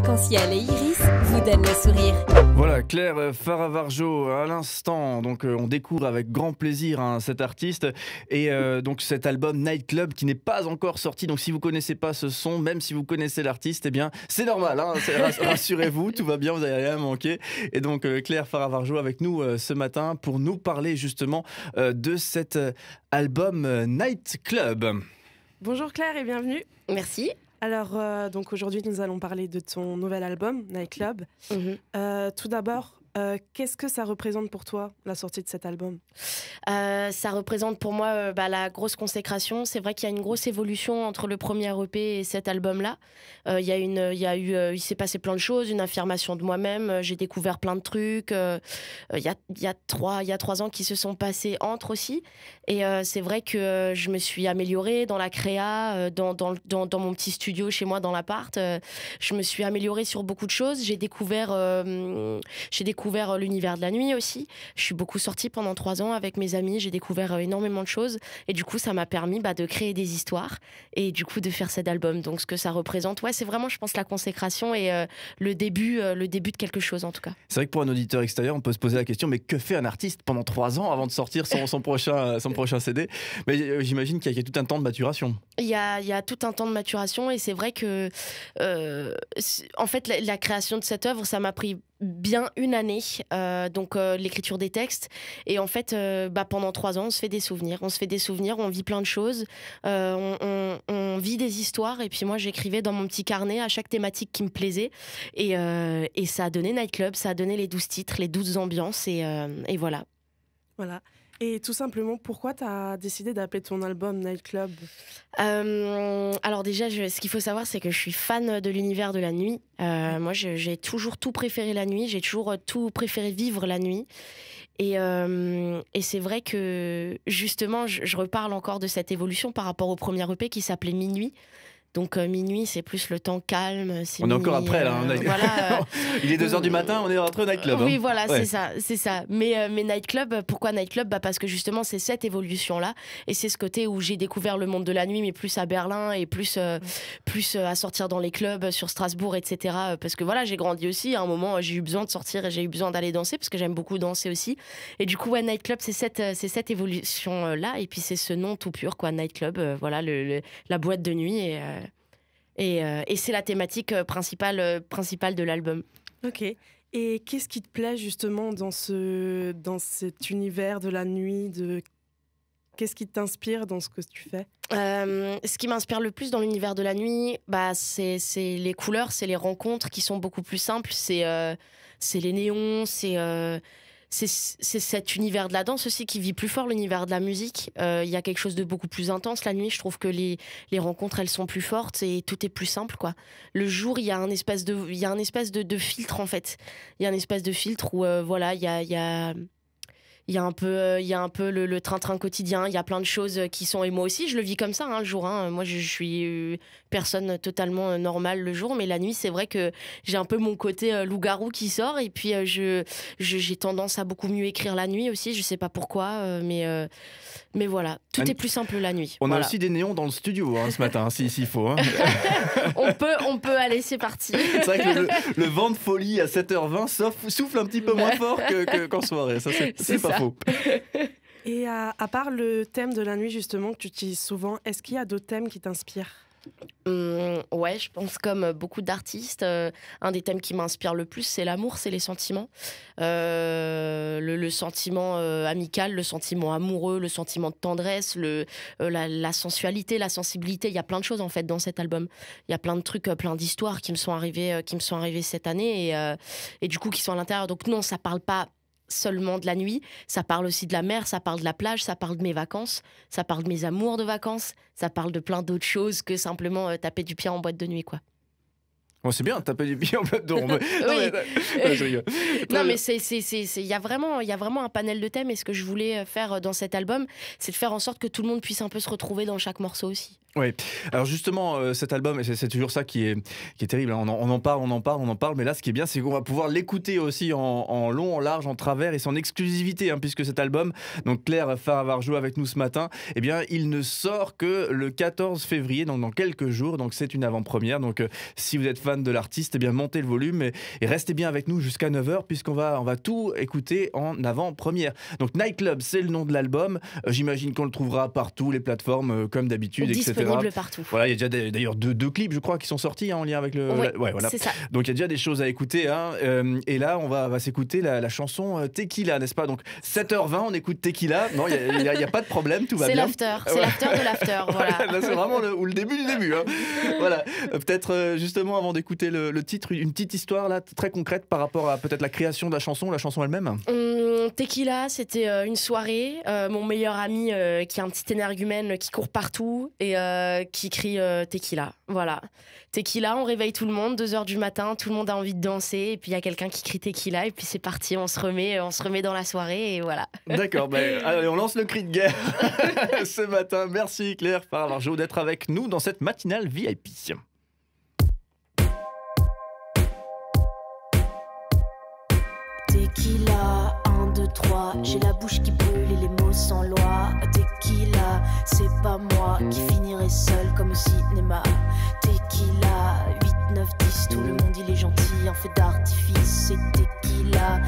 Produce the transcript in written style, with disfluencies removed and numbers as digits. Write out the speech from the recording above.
arc-en-ciel et iris vous donnent le sourire. Voilà, Claire Faravarjo à l'instant. Donc on découvre avec grand plaisir cet artiste et donc cet album Nightclub qui n'est pas encore sorti. Donc si vous connaissez pas ce son, même si vous connaissez l'artiste, eh bien c'est normal. Rassurez-vous, tout va bien, vous n'avez rien manqué. Et donc Claire Faravarjo avec nous ce matin pour nous parler justement de cet album Nightclub. Bonjour Claire et bienvenue. Merci. Alors, donc aujourd'hui, nous allons parler de ton nouvel album, Nightclub. Tout d'abord, qu'est-ce que ça représente pour toi, la sortie de cet album ? Ça représente pour moi la grosse consécration. C'est vrai qu'il y a une grosse évolution entre le premier EP et cet album-là. Il s'est passé plein de choses, une affirmation de moi-même. J'ai découvert plein de trucs. Il y a 3 ans qui se sont passés entre aussi. Et c'est vrai que je me suis améliorée dans la créa, dans mon petit studio chez moi, dans l'appart. Je me suis améliorée sur beaucoup de choses. J'ai découvert l'univers de la nuit aussi. Je suis beaucoup sortie pendant 3 ans avec mes amis. J'ai découvert énormément de choses. Et du coup, ça m'a permis de créer des histoires et du coup de faire cet album. Donc, ce que ça représente, c'est vraiment, je pense, la consécration et le début de quelque chose, en tout cas. C'est vrai que pour un auditeur extérieur, on peut se poser la question, mais que fait un artiste pendant 3 ans avant de sortir son prochain CD ? Mais j'imagine qu'il y a tout un temps de maturation. Il y a tout un temps de maturation et c'est vrai que en fait, la création de cette œuvre, ça m'a pris bien une année, donc l'écriture des textes. Et en fait, pendant 3 ans, on se fait des souvenirs. On vit plein de choses. On vit des histoires. Et puis moi, j'écrivais dans mon petit carnet à chaque thématique qui me plaisait. Et ça a donné Nightclub, ça a donné les 12 titres, les 12 ambiances. Et voilà. Voilà. Et tout simplement, pourquoi tu as décidé d'appeler ton album Nightclub ? Alors déjà, ce qu'il faut savoir, c'est que je suis fan de l'univers de la nuit. Moi, j'ai toujours tout préféré la nuit. J'ai toujours tout préféré vivre la nuit. Et c'est vrai que, justement, je reparle encore de cette évolution par rapport au premier EP qui s'appelait Minuit. Donc minuit, c'est plus le temps calme. On est encore après là. Voilà, il est 2h du matin, on est rentré au Nightclub. Oui, voilà, ouais. c'est ça. Mais Nightclub, pourquoi Nightclub ? Parce que justement, c'est cette évolution-là. Et c'est ce côté où j'ai découvert le monde de la nuit, mais plus à Berlin et plus à sortir dans les clubs sur Strasbourg, etc. Parce que voilà, j'ai grandi aussi. À un moment, j'ai eu besoin de sortir et j'ai eu besoin d'aller danser parce que j'aime beaucoup danser aussi. Et du coup, Nightclub, c'est cette évolution-là. Et puis, c'est ce nom tout pur, quoi, Nightclub. Voilà, la boîte de nuit. Et c'est la thématique principale de l'album. Ok. Et qu'est-ce qui te plaît justement dans cet univers de la nuit Qu'est-ce qui t'inspire dans ce que tu fais ? Ce qui m'inspire le plus dans l'univers de la nuit, c'est les couleurs, c'est les rencontres qui sont beaucoup plus simples. C'est les néons, c'est cet univers de la danse aussi qui vit plus fort, l'univers de la musique. Il y a quelque chose de beaucoup plus intense la nuit. Je trouve que les rencontres, elles sont plus fortes et tout est plus simple, quoi. Le jour, il y a un espèce de filtre, en fait. Il y a un espèce de filtre où, il y a un peu le train-train quotidien, il y a plein de choses qui sont... Et moi aussi, je le vis comme ça, le jour. Moi, je suis personne totalement normale le jour, mais la nuit, c'est vrai que j'ai un peu mon côté loup-garou qui sort. Et puis, j'ai tendance à beaucoup mieux écrire la nuit aussi. Je sais pas pourquoi, mais voilà. Tout est plus simple la nuit. On a aussi des néons dans le studio ce matin, s'il faut. On peut aller, c'est parti. C'est vrai que le vent de folie à 7h20 souffle un petit peu moins fort qu'en soirée. Ça, c'est pas faux. Et à part le thème de la nuit, justement, que tu utilises souvent, est-ce qu'il y a d'autres thèmes qui t'inspirent ? Ouais, je pense comme beaucoup d'artistes, un des thèmes qui m'inspire le plus, c'est l'amour, c'est les sentiments. Le sentiment amical, le sentiment amoureux, le sentiment de tendresse, la sensualité, la sensibilité. Il y a plein de choses en fait dans cet album. Il y a plein de trucs, plein d'histoires qui me sont arrivées cette année et du coup qui sont à l'intérieur. Donc non, ça parle pas seulement de la nuit, ça parle aussi de la mer, ça parle de la plage, ça parle de mes vacances, ça parle de mes amours de vacances, ça parle de plein d'autres choses que simplement taper du pied en boîte de nuit, quoi. Bon, c'est bien, taper du pied en boîte de nuit. Non, mais il y a vraiment un panel de thèmes et ce que je voulais faire dans cet album, c'est de faire en sorte que tout le monde puisse un peu se retrouver dans chaque morceau aussi. Oui, alors justement, cet album, et c'est toujours ça qui est terrible, hein. On en parle, mais là, ce qui est bien, c'est qu'on va pouvoir l'écouter aussi en long, en large, en travers, et c'est en exclusivité, hein, puisque cet album, donc Claire Faravarjo avec nous ce matin, eh bien, il ne sort que le 14 février, donc dans quelques jours, donc c'est une avant-première, donc si vous êtes fan de l'artiste, eh bien, montez le volume et restez bien avec nous jusqu'à 9h, puisqu'on va tout écouter en avant-première. Donc Nightclub, c'est le nom de l'album, j'imagine qu'on le trouvera partout, les plateformes, comme d'habitude, etc. Disponible partout. Voilà, il y a déjà d'ailleurs deux clips, je crois, qui sont sortis, hein, en lien avec le. Ouais, voilà. c'est ça. Donc il y a déjà des choses à écouter, hein, et là on va s'écouter la chanson Tequila, n'est-ce pas? Donc 7h20, on écoute Tequila. Non, il y a pas de problème, tout va bien. C'est l'after de l'after, voilà. Là, c'est vraiment le début du début, hein. Voilà. Peut-être justement avant d'écouter le titre, une petite histoire là très concrète par rapport à peut-être la création de la chanson elle-même. Tequila, c'était une soirée. Mon meilleur ami qui est un petit énergumène qui court partout et qui crie Tequila. Voilà. Tequila, on réveille tout le monde, 2h du matin, tout le monde a envie de danser et puis il y a quelqu'un qui crie Tequila et puis c'est parti, on se remet dans la soirée et voilà. D'accord, allez, on lance le cri de guerre ce matin. Merci Claire Faravarjo d'être avec nous dans cette matinale VIP. Tequila, 1, 2, 3, j'ai la bouche qui brûle et les mots sans loi. Tequila, c'est pas moi qui finirai seul comme au cinéma. Tequila, 8, 9, 10, tout le monde il est gentil, un feu d'artifice, c'est tequila.